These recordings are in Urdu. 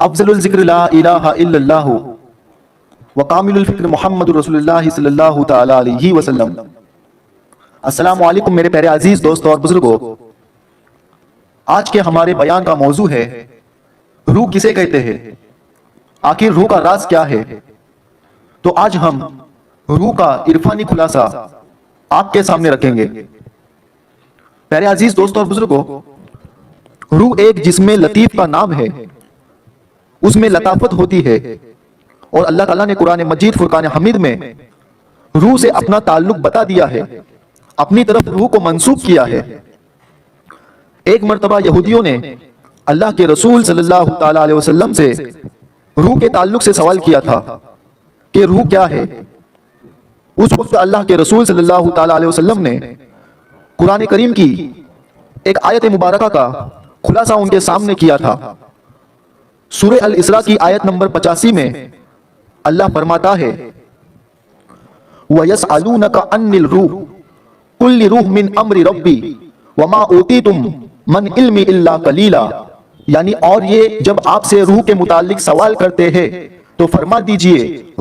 افضل الذکر لا الہ الا اللہ وکامل الفکر محمد رسول اللہ صلی اللہ تعالی علیہ وسلم۔ السلام علیکم میرے پیارے عزیز دوستوں اور بزرگوں، آج کے ہمارے بیان کا موضوع ہے روح کسے کہتے ہیں، آخر روح کا راز کیا ہے۔ تو آج ہم روح کا عرفانی خلاصہ آپ کے سامنے رکھیں گے۔ پیارے عزیز دوستوں اور بزرگوں، روح ایک جسم لطیف کا نام ہے، اس میں لطافت ہوتی ہے، اور اللہ تعالیٰ نے قرآن مجید فرقان حمید میں روح سے اپنا تعلق بتا دیا ہے، اپنی طرف روح کو منسوب کیا ہے۔ ایک مرتبہ یہودیوں نے اللہ کے رسول صلی اللہ تعالی علیہ وسلم سے روح کے تعلق سے سوال کیا تھا کہ روح کیا ہے۔ اس وقت اللہ کے رسول صلی اللہ تعالی علیہ وسلم نے قرآن کریم کی ایک آیت مبارکہ کا خلاصہ ان کے سامنے کیا تھا۔ سورہ الاسراء کی آیت نمبر 85 میں اللہ فرماتا ہے وَيَسْأَلُونَكَ عَنِ الرُّوحِ قُلْ رُوحٌ مِّنْ أَمْرِ رَبِّي وَمَا أُوتِيتُم مِّنْ الْعِلْمِ إِلَّا قَلِيلًا، یعنی اور یہ جب آپ سے روح کے متعلق سوال کرتے ہیں تو فرما دیجئے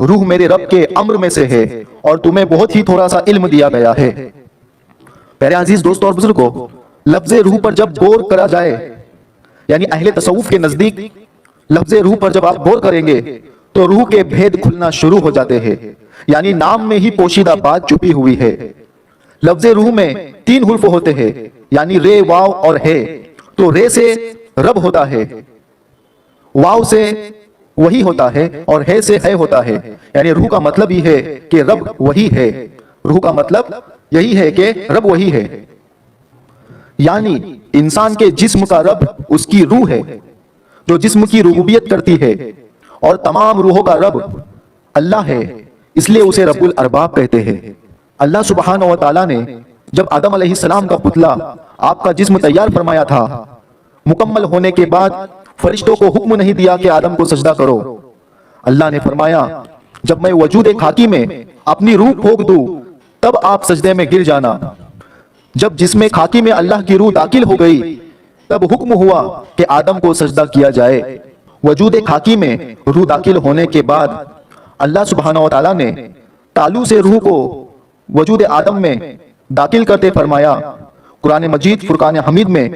روح میرے رب کے امر میں سے ہے اور تمہیں بہت ہی تھوڑا سا علم دیا گیا ہے۔ پیارے عزیز دوستوں اور بزرگوں، لفظ روح پر جب غور کرا جائے، یعنی اہل تصوف کے نزدیک لفظ روح پر جب آپ غور کریں گے تو روح کے بھید کھلنا شروع ہو جاتے ہیں، یعنی نام میں ہی پوشیدہ بات چھپی ہوئی ہے۔ لفظ روح میں 3 حرف ہوتے ہیں، یعنی رے، واو اور ہے۔ تو رے سے رب ہوتا ہے، واو سے وہی ہوتا ہے، اور ہے سے ہے ہوتا ہے، یعنی روح کا مطلب ہی ہے کہ رب وہی ہے۔ روح کا مطلب یہی ہے کہ رب وہی ہے، یعنی انسان کے جسم کا رب اس کی روح ہے جو جسم کی ربوبیت کرتی ہے، اور تمام روحوں کا رب اللہ ہے، اس لیے اسے رب الارباب کہتے ہیں۔ اللہ سبحانہ و تعالیٰ نے جب آدم علیہ السلام کا پتلا آپ کا جسم تیار فرمایا تھا، مکمل ہونے کے بعد فرشتوں کو حکم نہیں دیا کہ آدم کو سجدہ کرو۔ اللہ نے فرمایا جب میں وجود خاکی میں اپنی روح پھونک دوں تب آپ سجدے میں گر جانا۔ جب جسم خاکی میں اللہ کی روح داخل ہو گئی تب حکم ہوا کہ آدم کو سجدہ کیا جائے۔ وجود خاکی میں روح داخل ہونے کے بعد اللہ سبحانہ و تعالیٰ نے تالو سے روح کو وجود آدم میں داخل کرتے فرمایا۔ قرآن مجید فرقان حمید میں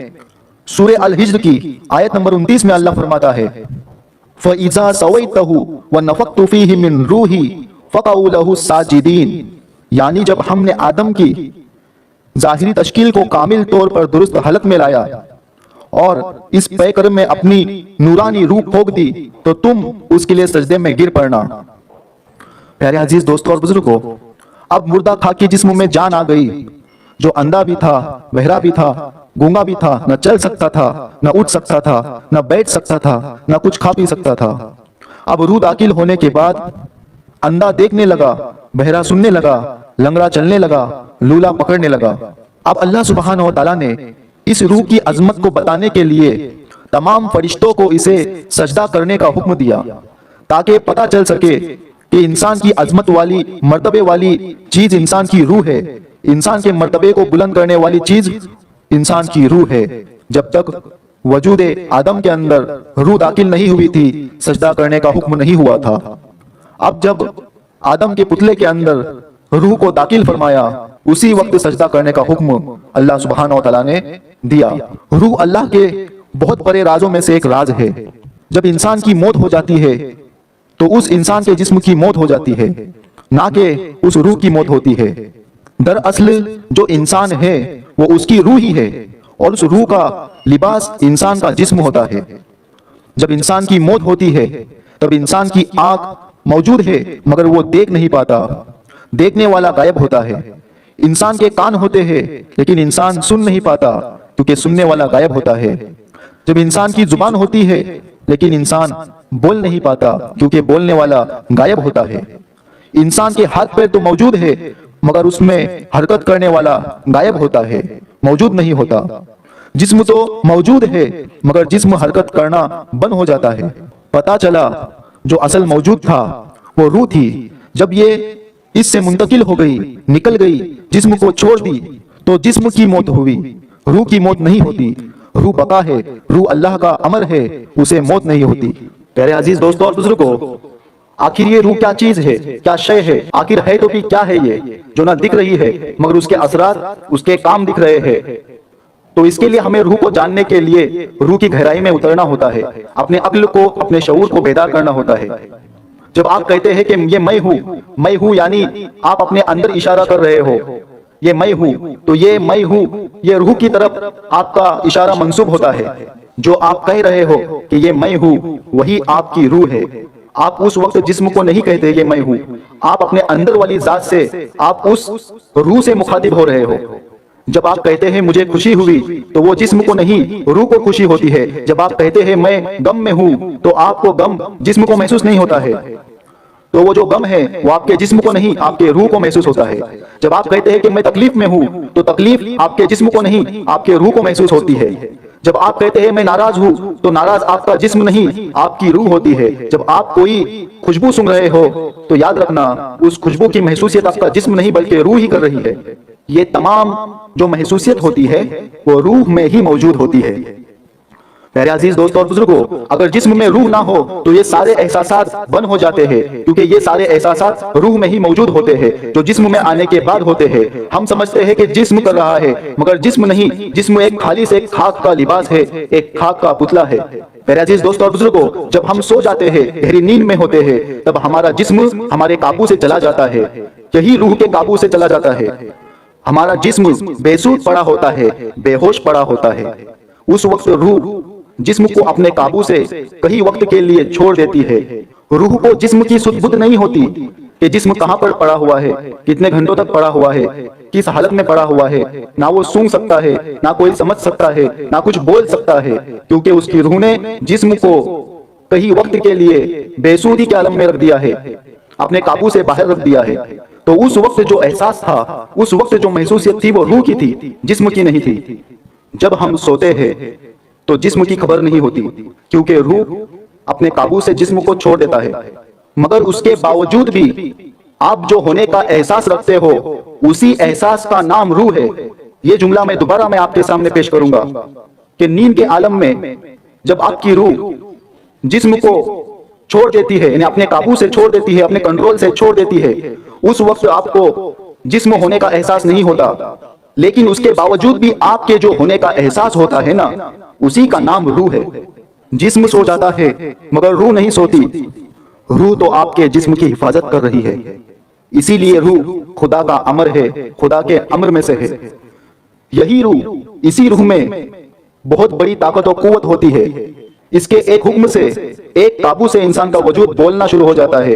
سورہ الحجر کی آیت نمبر 29 میں اللہ فرماتا ہے فَإِذَا سَوَيْتَهُ وَنَفَخْتُ فِيهِ مِن رُوحِي فَقَعُوا لَهُ السَّاجِدِينَ، یعنی جب ہم نے آدم کی ظاہری تشکیل کو کامل طور پر درست حلق میں لایا اور اس پیکر میں اپنی نورانی روح پھونک دی تو تم اس کے لیے سجدے میں گر پڑنا۔ پیارے عزیز دوستوں اور بزرگوں، اب مردہ خاکی جسم میں جان آ گئی، جو اندھا بھی تھا، بہرا بھی تھا، گونگا بھی تھا، نہ چل سکتا تھا، نہ اٹھ سکتا تھا، نہ بیٹھ سکتا تھا، نہ کچھ کھا پی سکتا تھا۔ اب روح داخل ہونے کے بعد اندھا دیکھنے لگا، بہرا سننے لگا، لنگڑا چلنے لگا، لولا پکڑنے لگا۔ اب اللہ سبحانہ و تعالیٰ نے اس روح کی عظمت کو بتانے کے لیے تمام فرشتوں کو اسے سجدہ کرنے کا حکم دیا تاکہ پتہ چل سکے کہ انسان کی عظمت والی، مرتبے والی چیز انسان کی روح ہے، انسان کے مرتبے کو بلند کرنے والی چیز انسان کی روح ہے۔ جب تک وجود آدم کے اندر روح داخل نہیں ہوئی تھی سجدہ کرنے کا حکم نہیں ہوا تھا۔ اب جب آدم کے پتلے کے اندر روح کو داخل فرمایا اسی وقت سجدہ کرنے کا حکم اللہ سبحانہ و تعالیٰ نے دیا۔ روح اللہ کے بہت بڑے رازوں میں سے ایک راز ہے۔ جب انسان کی موت ہو جاتی ہے تو اس انسان کے جسم کی موت ہو جاتی ہے، نہ کہ اس روح کی موت ہوتی ہے۔ دراصل جو انسان ہے وہ اس کی روح ہی ہے، اور اس روح کا لباس انسان کا جسم ہوتا ہے۔ جب انسان کی موت ہوتی ہے تب انسان کی آنکھ موجود ہے مگر وہ دیکھ نہیں پاتا، دیکھنے والا غائب ہوتا ہے۔ انسان کے کان ہوتے ہیں لیکن انسان سن نہیں پاتا کیونکہ سننے والا غائب ہوتا ہے۔ جب انسان کی زبان ہوتی ہے لیکن انسان بول نہیں پاتا کیونکہ بولنے والا غائب ہوتا ہے۔ انسان کے ہاتھ پیر تو موجود ہے مگر اس میں حرکت کرنے والا غائب ہوتا ہے، موجود نہیں ہوتا۔ جسم تو موجود ہے مگر جسم حرکت کرنا بند ہو جاتا ہے۔ پتا چلا جو اصل موجود تھا وہ روح تھی، جب یہ اس سے منتقل ہو گئی، نکل گئی، جسم کو چھوڑ دی تو جسم کی موت ہوئی، روح کی موت نہیں ہوتی۔ روح بقا ہے، روح اللہ کا امر ہے، اسے موت نہیں ہوتی۔ پیارے عزیز دوستوں اور بزرگوں، آخر یہ روح کیا چیز ہے، کیا شے ہے، آخر ہے تو بھی کیا ہے یہ جو نہ دکھ رہی ہے مگر اس کے اثرات، اس کے کام دکھ رہے ہیں؟ تو اس کے لیے ہمیں روح کو جاننے کے لیے روح کی گہرائی میں اترنا ہوتا ہے، اپنے عقل کو، اپنے شعور کو بیدار کرنا ہوتا ہے۔ جب آپ کہتے ہیں کہ یہ میں ہوں یعنی آپ اپنے اندر اشارہ کر رہے ہو، یہ میں ہوں، تو یہ میں ہوں یہ روح کی طرف آپ کا اشارہ منسوب ہوتا ہے۔ جو آپ کہہ رہے ہو کہ یہ میں ہوں وہی آپ کی روح ہے۔ آپ اس وقت جسم کو نہیں کہتے یہ میں ہوں، آپ اپنے اندر والی ذات سے، آپ اس روح سے مخاطب ہو رہے ہو۔ جب آپ کہتے ہیں مجھے خوشی ہوئی تو وہ جسم کو نہیں روح کو خوشی ہوتی ہے۔ جب آپ کہتے ہیں میں غم میں ہوں تو آپ کو غم جسم کو محسوس نہیں ہوتا ہے، تو وہ جو غم ہے وہ آپ کے جسم کو نہیں آپ کے روح کو محسوس ہوتا ہے۔ جب آپ کہتے ہیں کہ میں تکلیف میں ہوں تو تکلیف آپ کے جسم کو نہیں آپ کے روح کو محسوس ہوتی ہے۔ جب آپ کہتے ہیں میں ناراض ہوں تو ناراض آپ کا جسم نہیں آپ کی روح ہوتی ہے۔ جب آپ کوئی خوشبو سونگھ رہے ہو تو یاد رکھنا اس خوشبو کی محسوسیت آپ کا جسم نہیں بلکہ روح ہی کر رہی ہے۔ یہ تمام جو محسوسیت ہوتی ہے وہ روح میں ہی موجود ہوتی ہے۔ میرے عزیز دوستوں اور بزرگوں، اگر جسم میں روح نہ ہو تو یہ سارے احساسات بند ہو جاتے ہیں، کیونکہ یہ سارے احساسات روح میں ہی موجود ہوتے ہیں جو جسم میں آنے کے بعد ہوتے ہیں۔ ہم سمجھتے ہیں کہ جسم کر رہا ہے مگر جسم نہیں، جسم ایک خالص ایک خاک کا لباس ہے، ایک خاک کا پتلا ہے۔ میرے عزیز دوستوں اور بزرگوں، جب ہم سو جاتے ہیں، گہری نیند میں ہوتے ہیں، تب ہمارا جسم ہمارے قابو سے چلا جاتا ہے، یہی روح کے قابو سے چلا جاتا ہے۔ ہمارا جسم بے سود پڑا ہوتا ہے، بے ہوش پڑا ہوتا ہے۔ اس وقت روح جسم کو اپنے قابو سے کئی وقت کے لیے چھوڑ دیتی ہے۔ روح کو جسم کی سدھ بدھ نہیں ہوتی کہ جسم کہاں پر پڑا ہوا ہے، کتنے گھنٹوں تک پڑا ہوا ہے، کس حالت میں پڑا ہوا ہے۔ نہ وہ سونگ سکتا ہے، نہ کوئی سمجھ سکتا ہے، نہ کچھ بول سکتا ہے، کیونکہ اس کی روح نے جسم کو کئی وقت کے لیے بے سودی کے عالم میں رکھ دیا ہے، اپنے قابو سے باہر رکھ دیا ہے۔ تو اس وقت جو احساس تھا، اس وقت جو محسوسیت تھی وہ روح کی تھی، جسم کی نہیں تھی۔ جب ہم سوتے ہیں تو جسم کی خبر نہیں ہوتی، کیونکہ روح اپنے قابو سے جسم کو چھوڑ دیتا ہے۔ مگر اس کے باوجود بھی آپ جو ہونے کا احساس رکھتے ہو، اسی احساس کا نام روح ہے۔ یہ جملہ میں دوبارہ آپ کے سامنے پیش کروں گا کہ نیند کے عالم میں جب آپ کی روح جسم کو چھوڑ دیتی ہے، یعنی اپنے قابو سے چھوڑ دیتی ہے، اپنے کنٹرول سے چھوڑ دیتی ہے، اس وقت آپ کو جسم ہونے کا احساس نہیں ہوتا، لیکن اس کے باوجود بھی آپ کے جو ہونے کا احساس ہوتا ہے نا، اسی کا نام روح ہے۔ جسم سو جاتا ہے مگر روح نہیں سوتی، روح تو آپ کے جسم کی حفاظت کر رہی ہے۔ اسی لیے روح خدا کا امر ہے، خدا کے امر میں سے ہے۔ یہی روح، اسی روح میں بہت بڑی طاقت و قوت ہوتی ہے۔ اس کے ایک حکم سے، ایک قابو سے انسان کا وجود بولنا شروع ہو جاتا ہے،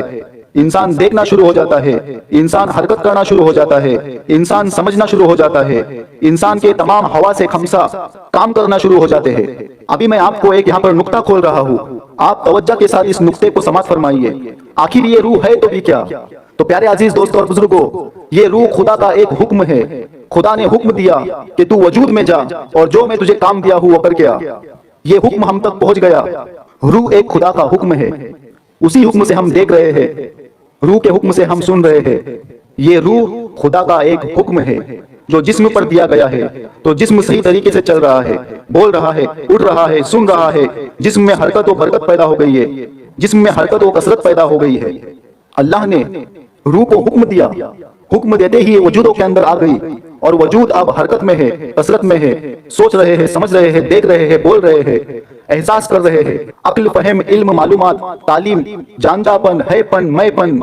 انسان دیکھنا شروع ہو جاتا ہے، انسان حرکت کرنا شروع ہو جاتا ہے، انسان سمجھنا شروع ہو جاتا ہے، انسان کے تمام حواس خمسہ کام کرنا شروع ہو جاتے ہیں۔ ابھی میں آپ کو ایک یہاں پر نقطہ کھول رہا ہوں، آپ توجہ کے ساتھ اس نقطے کو سماعت فرمائیے۔ آخر یہ روح ہے تو بھی کیا؟ تو پیارے عزیز دوستوں اور بزرگوں، یہ روح خدا کا ایک حکم ہے۔ خدا نے حکم دیا کہ تو وجود میں جا اور جو میں تجھے کام دیا ہوں وہ کر کے آ۔ یہ حکم ہم تک پہنچ گیا۔ روح ایک خدا کا حکم ہے، اسی حکم سے ہم دیکھ رہے ہیں، روح کے حکم سے ہم سن رہے ہیں۔ یہ روح خدا کا ایک حکم ہے جو جسم پر دیا گیا ہے، تو جسم صحیح طریقے سے چل رہا ہے، بول رہا ہے، اٹھ رہا ہے، سن رہا ہے، جسم میں حرکت و برکت پیدا ہو گئی ہے، جسم میں حرکت و کثرت پیدا ہو گئی ہے۔ اللہ نے روح کو حکم دیا، حکم دیتے ہی وجودوں کے اندر آ گئی، اور وجود اب حرکت میں ہے، کثرت میں ہے، سوچ رہے ہیں، سمجھ رہے ہیں، دیکھ رہے ہیں، بول رہے ہیں، احساس کر رہے ہیں۔ عقل، فہم، علم، معلومات، تعلیم، جانتا پن، ہے پن، میں پن،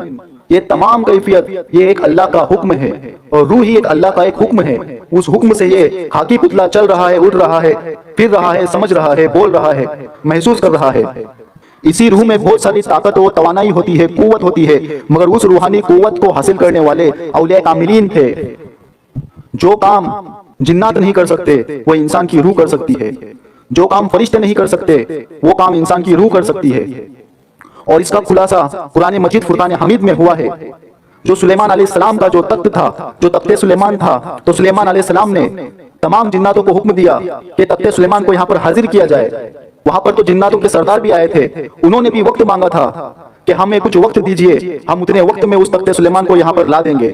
یہ تمام کیفیت یہ ایک اللہ کا حکم ہے، اور روح ہی ایک اللہ کا ایک حکم ہے۔ اس حکم سے یہ خاکی پتلا چل رہا ہے، اٹھ رہا ہے، پھر رہا ہے، سمجھ رہا ہے، بول رہا ہے، محسوس کر رہا ہے۔ اسی روح میں بہت ساری طاقت و توانائی ہوتی ہے، قوت ہوتی ہے، مگر اس روحانی قوت کو حاصل کرنے والے اولیاء کاملین تھے۔ جو کام جنات نہیں کر سکتے وہ انسان کی روح کر سکتی ہے، جو کام فرشتے نہیں کر سکتے وہ کام انسان کی روح کر سکتی ہے۔ اور اس کا خلاصہ قرآن مجید فرقان حمید میں ہوا ہے۔ جو سلیمان علیہ السلام کا جو تخت تھا، جو تخت سلیمان تھا، تو سلیمان علیہ السلام نے تمام جناتوں کو حکم دیا کہ تخت سلیمان کو یہاں پر حاضر کیا جائے۔ وہاں پر تو جناتوں کے سردار بھی آئے تھے، انہوں نے بھی وقت مانگا تھا کہ ہمیں کچھ وقت دیجئے، ہم اتنے وقت میں اس تخت سلیمان کو یہاں پر لا دیں گے۔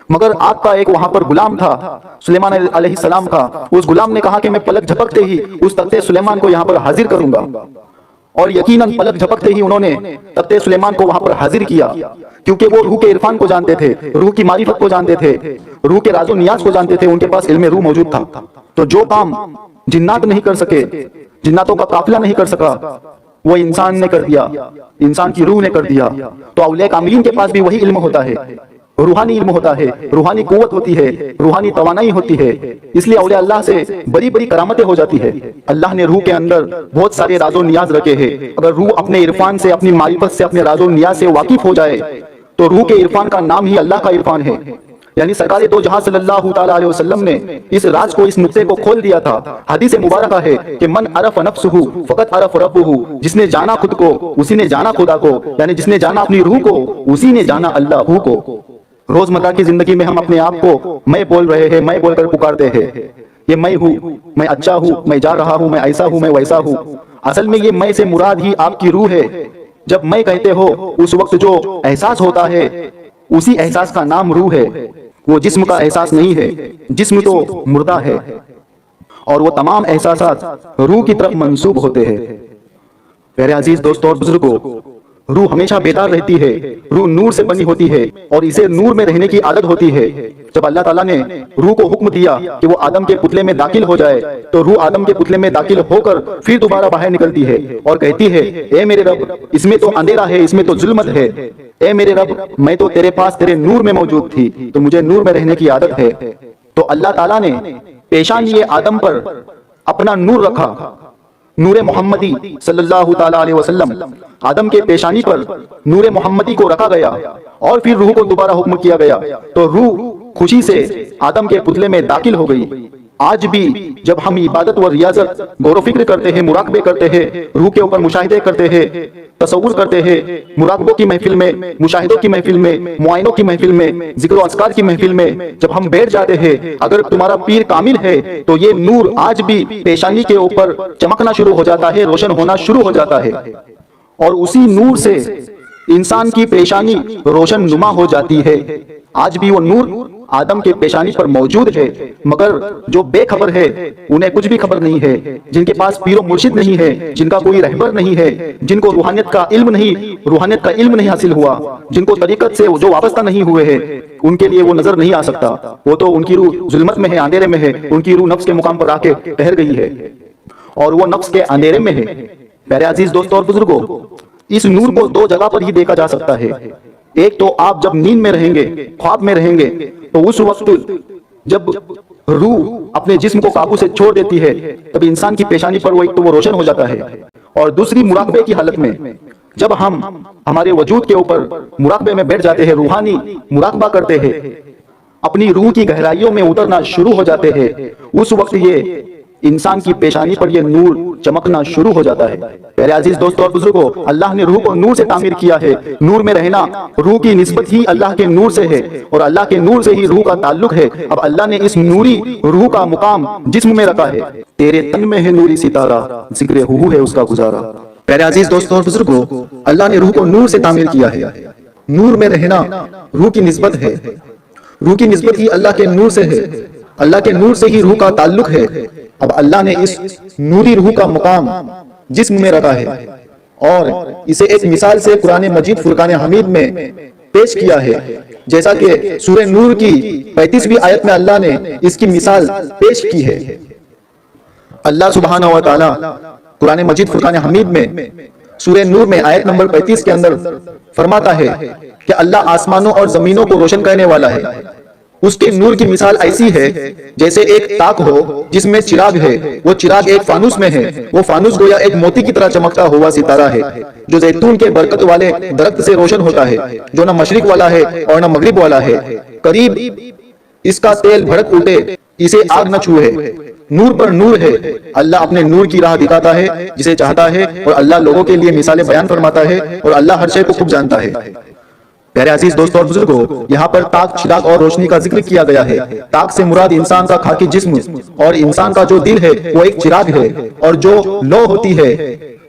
مگر آپ کا ایک وہاں پر غلام تھا سلیمان علیہ السلام کا، اس غلام نے کہا کہ میں پلک جھپکتے ہی اس تخت سلیمان کو یہاں پر حاضر کروں گا۔ اور یقیناً پلک جھپکتے ہی انہوں نے تخت سلیمان کو وہاں پر حاضر کیا، کیونکہ وہ روح کے عرفان کو جانتے تھے، روح کی معرفت کو جانتے تھے، روح کے راز و نیاز کو جانتے تھے، ان کے پاس علم روح موجود تھا۔ تو جو کام جنات نہیں کر سکے، جناتوں کا قافلہ نہیں کر سکا، وہ انسان نے کر دیا، انسان کی روح نے کر دیا۔ تو اولیاء کاملین کے پاس بھی وہی علم ہوتا ہے، روحانی علم ہوتا ہے، روحانی قوت ہوتی ہے، روحانی توانائی ہوتی ہے، اس لیے اولیاء اللہ سے بڑی بڑی کرامتیں ہو جاتی ہے۔ اللہ نے روح کے اندر بہت سارے راز و نیاز رکھے ہیں، اگر روح اپنے عرفان سے، اپنی معرفت سے، اپنے راز و نیاز سے واقف ہو جائے تو روح کے عرفان کا نام ہی اللہ کا عرفان ہے۔ یعنی سرکار دو جہاں صلی اللہ تعالیٰ علیہ وسلم نے اس راز کو، اس نقطے کو کھول دیا تھا۔ حدیث مبارکہ ہے کہ من عرف نفسہ فقط عرف ربہ، جس نے جانا خود کو اسی نے جانا خدا کو، یعنی جس نے جانا اپنی روح کو اسی نے جانا اللہ کو۔ روزمرہ کی زندگی میں ہم اپنے آپ کو میں بول رہے ہیں، میں بول کر پکارتے ہیں، یہ میں ہوں، میں اچھا ہوں، میں جا رہا ہوں، میں ایسا ہوں، میں ویسا ہوں۔ اصل میں یہ میں سے مراد ہی آپ کی روح ہے۔ جب میں کہتے ہو اس وقت جو احساس ہوتا ہے اسی احساس کا نام روح ہے، وہ جسم کا احساس نہیں ہے، جسم تو مردہ ہے، اور وہ تمام احساسات روح کی طرف منسوب ہوتے ہیں۔ میرے عزیز دوستوں اور بزرگوں، روح ہمیشہ بیدار رہتی ہے، روح نور سے بنی ہوتی ہے اور اسے نور میں رہنے کی عادت ہوتی ہے۔ جب اللہ تعالیٰ نے روح کو حکم دیا کہ وہ آدم کے پتلے میں داخل ہو جائے تو روح آدم کے پتلے میں داخل ہو کر پھر دوبارہ باہر نکلتی ہے اور کہتی ہے، اے میرے رب، اس میں تو اندھیرا ہے، اس میں تو ظلمت ہے، اے میرے رب، میں تو تیرے پاس تیرے نور میں موجود تھی، تو مجھے نور میں رہنے کی عادت ہے۔ تو اللہ تعالیٰ نے پیشانی آدم پر اپنا نور رکھا، نور محمدی صلی اللہ تعالیٰ علیہ وسلم، آدم کے پیشانی پر نور محمدی کو رکھا گیا اور پھر روح کو دوبارہ حکم کیا گیا تو روح خوشی سے آدم کے پتلے میں داخل ہو گئی۔ آج بھی جب ہم عبادت و ریاضت، غور و فکر کرتے ہیں، مراقبے کرتے ہیں، روح کے اوپر مشاہدے کرتے ہیں، تصور کرتے ہیں، مراقبوں کی محفل میں، مشاہدوں کی محفل میں، معائنوں کی محفل میں، ذکر و اذکار کی محفل میں جب ہم بیٹھ جاتے ہیں، اگر تمہارا پیر کامل ہے تو یہ نور آج بھی پیشانی کے اوپر چمکنا شروع ہو جاتا ہے، روشن ہونا شروع ہو جاتا ہے، اور اسی نور سے انسان کی پیشانی روشن نما ہو جاتی ہے۔ آج بھی وہ نور آدم کے پیشانی پر موجود ہے، مگر جو بے خبر ہے انہیں کچھ بھی خبر نہیں ہے، جن کے پاس پیر و مرشد نہیں ہے، جن کا کوئی رہبر نہیں ہے، جن کو روحانیت کا علم نہیں حاصل ہوا، جن کو طریقت سے جو وابستہ نہیں ہوئے ہیں، ان کے لیے وہ نظر نہیں آ سکتا۔ وہ تو ان کی روح ظلمت میں ہے، اندھیرے میں ہے، ان کی روح نفس کے مقام پر آ کے ٹھہر گئی ہے اور وہ نفس کے اندھیرے میں ہے۔ میرے عزیز دوستوں اور بزرگوں، اس نور کو دو جگہ پر ہی دیکھا جا سکتا ہے۔ ایک تو آپ جب نیند میں رہیں گے، خواب میں رہیں گے، تو اس وقت جب روح اپنے جسم کو قابو سے چھوڑ دیتی ہے تب انسان کی پیشانی پر وہ روشن ہو جاتا ہے۔ اور دوسری مراقبے کی حالت میں، جب ہم ہمارے وجود کے اوپر مراقبے میں بیٹھ جاتے ہیں، روحانی مراقبہ کرتے ہیں، اپنی روح کی گہرائیوں میں اترنا شروع ہو جاتے ہیں، اس وقت یہ انسان کی پیشانی پر یہ نور چمکنا شروع ہو جاتا ہے۔ میرے عزیز دوستوں اور بزرگوں، اللہ نے روح کو نور سے تعمیر کیا ہے۔ نور میں رہنا، روح کی نسبت ہی اللہ کے نور سے ہے اور اللہ کے نور سے ہی روح کا تعلق ہے۔ اب اللہ نے اس نوری روح کا مقام جسم میں رکھا ہے۔ تیرے تن میں ہے نوری ستارہ، ذکر ہو ہے اس کا گزارا۔ میرے عزیز دوستوں اور بزرگوں، اللہ نے روح کو نور سے تعمیر کیا ہے۔ نور میں رہنا روح کی نسبت ہے، روح کی نسبت ہی اللہ کے نور سے ہے، اللہ کے نور سے ہی روح کا تعلق ہے۔ اب اللہ نے اس نوری روح کا مقام جسم میں رکھا ہے اور اسے ایک مثال سے قرآن مجید فرقان حمید میں پیش کیا ہے، جیسا کہ سورہ نور کی 35ویں آیت میں اللہ نے اس کی مثال پیش کی ہے۔ اللہ سبحانہ و تعالی قرآن مجید فرقان حمید میں سورہ نور میں آیت نمبر 35 کے اندر فرماتا ہے کہ اللہ آسمانوں اور زمینوں کو روشن کرنے والا ہے۔ اس کے نور کی مثال ایسی ہے جیسے ایک تاک ہو جس میں چراغ ہے، وہ چراغ ایک فانوس میں ہے، وہ فانوس گویا ایک موتی کی طرح چمکتا ہوا ستارہ ہے جو زیتون کے برکت والے درخت سے روشن ہوتا ہے، جو نہ مشرق والا ہے اور نہ مغرب والا ہے، قریب اس کا تیل بھڑک اٹھے اسے آگ نہ چھوئے۔ نور پر نور ہے، اللہ اپنے نور کی راہ دکھاتا ہے جسے چاہتا ہے، اور اللہ لوگوں کے لیے مثالیں بیان فرماتا ہے، اور اللہ ہر شے کو خوب جانتا ہے۔ پیارے عزیز دوستوں اور بزرگوں، یہاں پر تاک، چراغ اور روشنی کا ذکر کیا گیا ہے۔ تاک سے مراد انسان کا خاکی جسم اور انسان کا جو دل ہے وہ ایک چراغ ہے، اور جو لو ہوتی ہے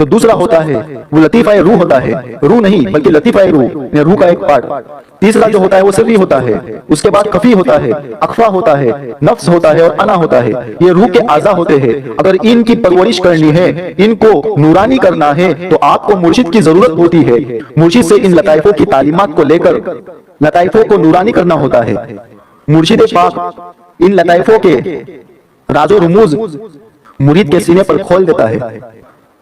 جو دوسرا ہوتا ہے وہ لطیفہ روح ہوتا ہے، روح نہیں بلکہ لطیفہ روح، روح کا ایک پارٹ۔ تیسرا جو ہوتا ہے وہ سری ہوتا ہے، اس کے بعد خفی ہوتا ہے، اخفا ہوتا ہے، نفس ہوتا ہے اور انا ہوتا ہے۔ یہ روح کے اعضاء ہوتے ہیں۔ اگر ان کی پرورش کرنی ہے، ان کو نورانی کرنا ہے تو آپ کو مرشد کی ضرورت ہوتی ہے۔ مرشد سے ان لطائفوں کی تعلیمات کو لے کر لطائفوں کو نورانی کرنا ہوتا ہے۔ مرشد پاک ان لطائفوں کے راز و رموز مرید کے سینے پر کھول دیتا ہے،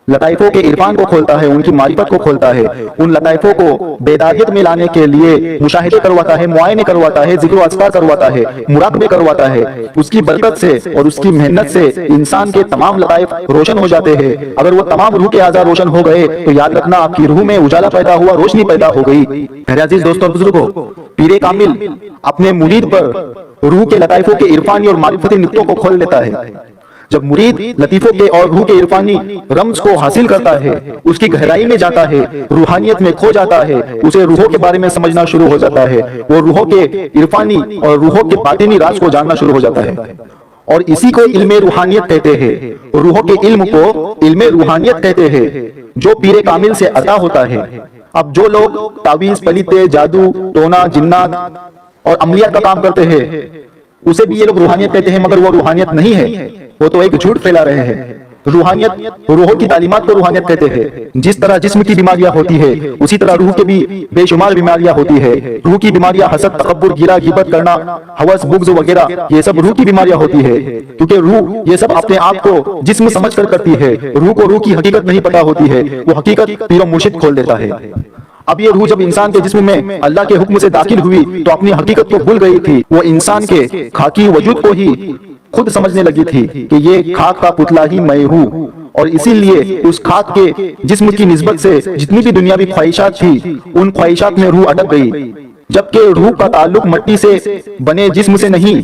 لطائفوں کے عرفان کو کھولتا ہے، ان کی معرفت کو کھولتا ہے، ان لطائفوں کو بیداریت میں لانے کے لیے مشاہدے کرواتا ہے، معائنے کرواتا ہے، ذکر و اذکار کرواتا ہے، مراقبے کرواتا ہے۔ اس کی برکت سے اور اس کی محنت سے انسان کے تمام لطائف روشن ہو جاتے ہیں۔ اگر وہ تمام روح کے اعضاء روشن ہو گئے تو یاد رکھنا آپ کی روح میں اجالا پیدا ہوا، روشنی پیدا ہو گئی۔ میرے عزیز دوستوں اور بزرگوں، پیر کامل اپنے مرید پر روح کے لطائفوں کے عرفانی اور معرفتی نقطوں کو کھول دیتا ہے۔ جب مرید لطیفوں کے اور روح کے عرفانی رمز کو حاصل کرتا ہے، اس کی گہرائی میں جاتا ہے، روحانیت میں کھو جاتا ہے، اسے روحوں کے بارے میں سمجھنا شروع ہو جاتا ہے، وہ روحوں کے عرفانی اور روحوں کے باطنی راز کو جاننا شروع ہو جاتا ہے، اور اسی کو علم روحانیت کہتے ہیں۔ روحوں کے علم کو علم روحانیت کہتے ہیں، جو پیر کامل سے عطا ہوتا ہے۔ اب جو لوگ تعویذ، پلیتے، جادو، ٹونا، جنات اور عملیات کا کام کرتے ہیں، اسے بھی یہ لوگ روحانیت کہتے ہیں، مگر وہ روحانیت نہیں ہے، وہ تو ایک جھوٹ پھیلا رہے ہیں۔ روحانیت، روحوں کی تعلیمات کو روحانیت کہتے ہیں۔ جس طرح جسم کی بیماریاں ہوتی ہے، اسی طرح روح کے بھی بے شمار بیماریاں ہوتی ہے۔ روح کی بیماریاں حسد، تکبر، گیرہ، غیبت کرنا، ہوس، بغض وغیرہ، یہ سب روح کی بیماریاں ہوتی ہے، کیونکہ روح یہ سب اپنے آپ کو جسم سمجھ کر کرتی ہے۔ روح کو روح کی حقیقت نہیں پتا ہوتی ہے، وہ حقیقت پیر و مرشد کھول دیتا ہے۔ اب یہ روح جب انسان کے جسم میں اللہ کے حکم سے داخل ہوئی تو اپنی حقیقت کو بھول گئی تھی، وہ انسان کے خاکی وجود کو ہی خود سمجھنے لگی تھی کہ یہ خاک کا پتلا ہی میں ہوں، اور اسی لیے اس خاک کے جسم کی نسبت سے جتنی بھی دنیاوی خواہشات تھی، ان خواہشات میں روح اٹک گئی۔ جبکہ روح کا تعلق مٹی سے بنے جسم سے نہیں،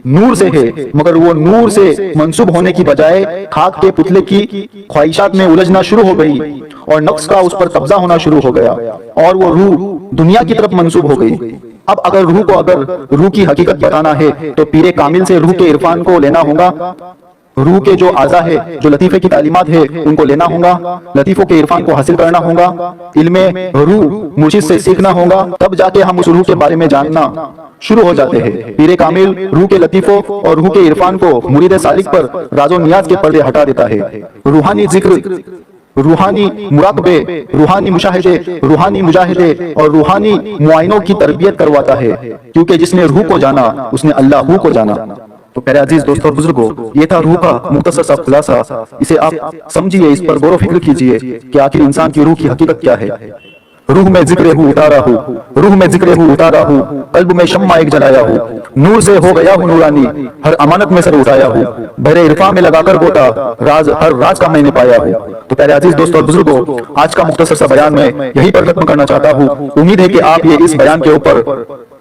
نور سے ہے، مگر وہ نور سے منسوب ہونے کی بجائے خاک کے پتلے کی خواہشات میں الجھنا شروع ہو گئی، اور نفس کا اس پر قبضہ ہونا شروع ہو گیا، اور وہ روح دنیا کی طرف منسوب ہو گئی۔ اب اگر روح کی حقیقت بتانا ہے تو پیر کامل سے روح کے عرفان کو لینا ہوگا، روح کے جو اعضاء ہے، جو لطیفے کی تعلیمات ہے، ان کو لینا ہوگا، لطیفوں کے عرفان کو حاصل کرنا ہوگا، علم روح مرشد سے سیکھنا ہوگا، تب جا کے ہم اس روح کے بارے میں جاننا شروع ہو جاتے ہیں۔ پیر کامل روح کے لطیفوں اور روح کے عرفان کو مرید سالک پر راز و نیاز کے پردے ہٹا دیتا ہے، روحانی ذکر، روحانی مراقبے، روحانی مشاہدے، روحانی مجاہدے اور روحانی معائنوں کی تربیت کرواتا ہے، کیونکہ جس نے روح کو جانا اس نے اللہ کو جانا۔ تو پیارے عزیز دوستوں اور بزرگوں، یہ تھا روح کا مختصر سا خلاصہ۔ اسے آپ سمجھیے، اس پر غور و فکر کیجئے کہ آخر انسان کی روح کی حقیقت کیا ہے۔ روح میں ذکر ہوں اتارا ہوں، روح میں ذکر ہوں اتارا ہوں، قلب میں شمع ایک جلایا ہوں، نور سے ہو گیا ہوں نورانی، ہر امانت میں سر اٹھایا ہوں، بحر عرفان میں لگا کر گوتا، ہر راز کا میں نے پایا ہوں۔ تو پیارے عزیز دوستوں اور بزرگوں، آج کا مختصر سا بیان میں یہی پر ختم کرنا چاہتا ہوں۔ امید ہے کہ آپ یہ اس بیان کے اوپر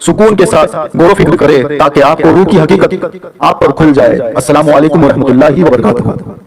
سکون کے ساتھ غور و فکر کریں، تاکہ آپ کو روح کی حقیقت آپ پر کھل جائے۔ السلام علیکم ورحمۃ اللہ وبرکاتہ۔